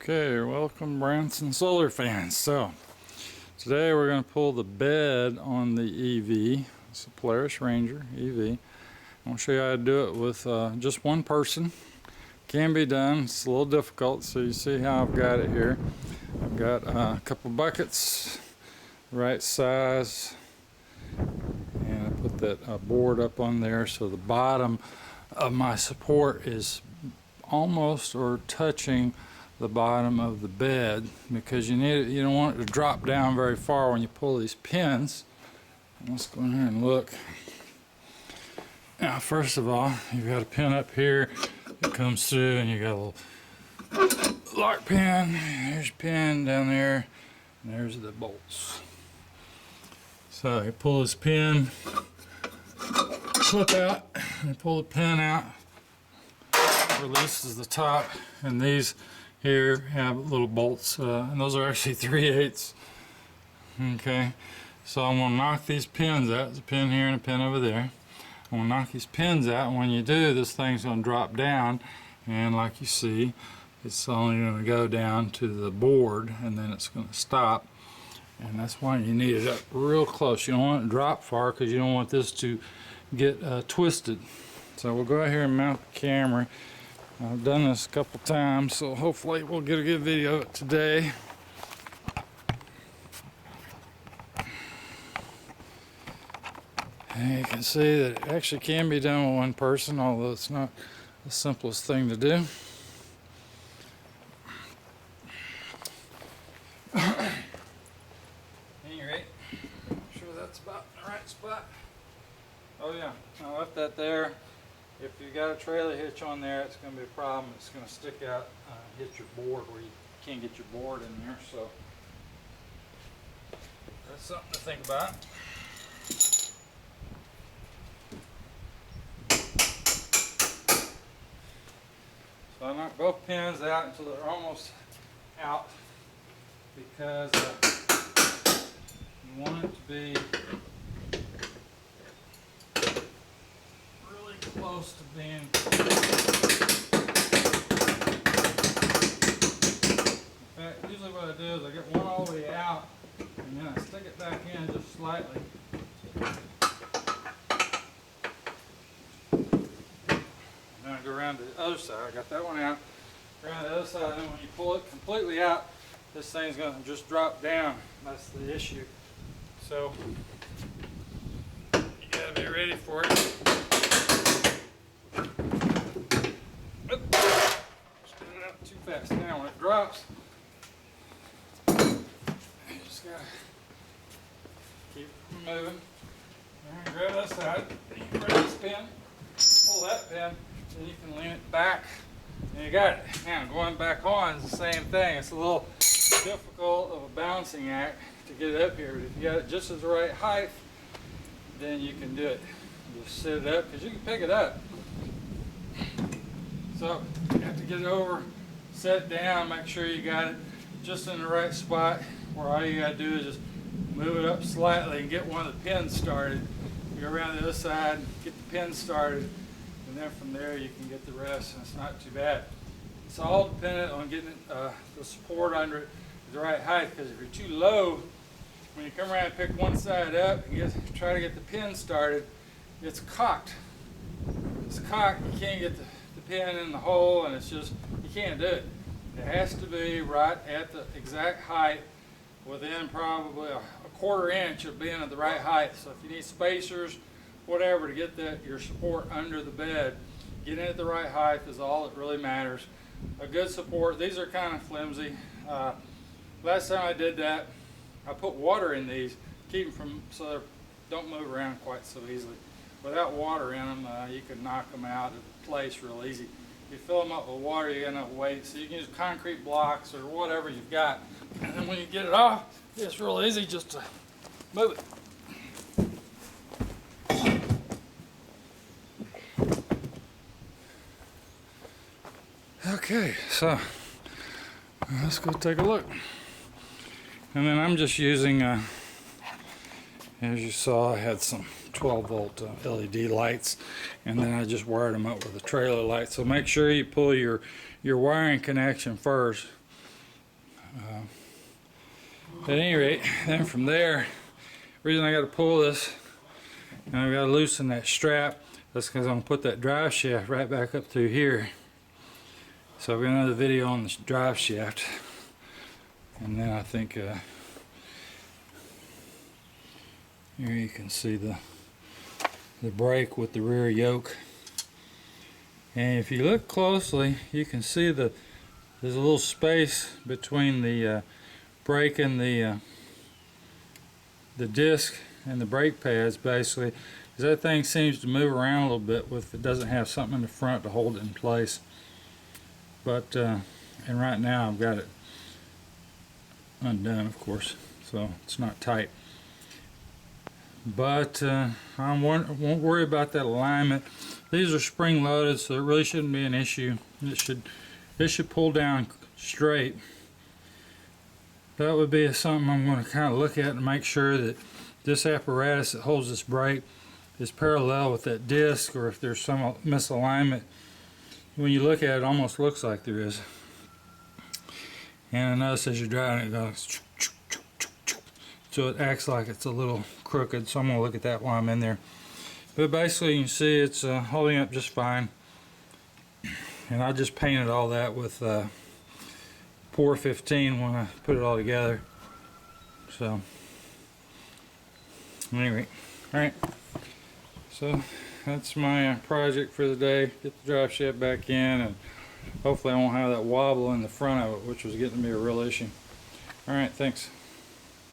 Okay, welcome Branson solar fans. So today we're going to pull the bed on the EV. It's a Polaris Ranger EV. I'm going to show you how to do it with just one person. Can be done. It's a little difficult, so you see how I've got it here. I've got a couple buckets, right size, and I put that board up on there so the bottom of my support is almost or touching the bottom of the bed, because you don't want it to drop down very far when you pull these pins. Let's go in here and look. Now, first of all, you've got a pin up here that comes through, and you got a little lock pin. There's your pin down there, and there's the bolts. So you pull this pin, flip out, and pull the pin out. Releases the top, and these here have little bolts, and those are actually 3/8. Okay, so I'm gonna knock these pins out. There's a pin here and a pin over there. I'm gonna knock these pins out, and when you do, this thing's gonna drop down, and like you see, it's only gonna go down to the board, and then it's gonna stop. And that's why you need it up real close. You don't want it to drop far, because you don't want this to get twisted. So we'll go out here and mount the camera. I've done this a couple times, so hopefully we'll get a good video of it today. And you can see that it actually can be done with one person, although it's not the simplest thing to do. Anyway, I'm sure that's about the right spot. Oh yeah, I left that there. If you've got a trailer hitch on there, it's going to be a problem. It's going to stick out, hit your board where you can't get your board in there. So that's something to think about. So I knocked both pins out until they're almost out, because you want it to be close to being. In fact, usually what I do is I get one all the way out, and then I stick it back in just slightly. And then I go around to the other side. I got that one out. Around the other side, and then when you pull it completely out, this thing's going to just drop down. That's the issue. So you got to be ready for it. Too fast. Now when it drops, you just gotta keep moving. And grab that side, you can grab this pin, pull that pin, then you can lean it back, and you got it. Now going back on is the same thing. It's a little difficult of a balancing act to get it up here, but if you got it just at the right height, then you can do it. Just sit it up, because you can pick it up. So you have to get it over, set it down, make sure you got it just in the right spot, where all you got to do is just move it up slightly and get one of the pins started. You go around the other side, get the pin started, and then from there you can get the rest, and it's not too bad. It's all dependent on getting the support under it at the right height, because if you're too low, when you come around and pick one side up and try to get the pin started, it's cocked. It's cocked, you can't get the pin in the hole, and it's just, you can't do it. It has to be right at the exact height, within probably a 1/4 inch of being at the right height. So if you need spacers, whatever, to get your support under the bed, getting it at the right height is all that really matters. A good support, these are kind of flimsy. Last time I did that, I put water in these, keep them from, so they don't move around quite so easily. Without water in them, you can knock them out of place real easy. If you fill them up with water, you got enough weight, so you can use concrete blocks or whatever you've got. And then when you get it off, it's real easy just to move it. Okay, so let's go take a look. And then I'm just using, as you saw, I had some 12-volt LED lights, and then I just wired them up with a trailer light. So make sure you pull your wiring connection first, At any rate, then from there, the reason I got to pull this and I got to loosen that strap, that's because I'm going to put that drive shaft right back up through here. So I've got another video on the drive shaft, and then I think here you can see the brake with the rear yoke. And if you look closely, you can see there's a little space between the brake and the disc and the brake pads, basically, because that thing seems to move around a little bit if it doesn't have something in the front to hold it in place. But and right now I've got it undone, of course, so it's not tight. But I won't worry about that alignment. These are spring loaded, so it really shouldn't be an issue. It should pull down straight. That would be something I'm going to kind of look at and make sure that this apparatus that holds this brake is parallel with that disc, or if there's some misalignment. When you look at it, it almost looks like there is. And I notice as you're driving it goes, so it acts like it's a little crooked, so I'm going to look at that while I'm in there. But basically you can see it's holding up just fine. And I just painted all that with Pour 15 when I put it all together. So anyway, alright, so that's my project for the day. Get the drive shaft back in, and hopefully I won't have that wobble in the front of it, which was getting to be a real issue. Alright, thanks.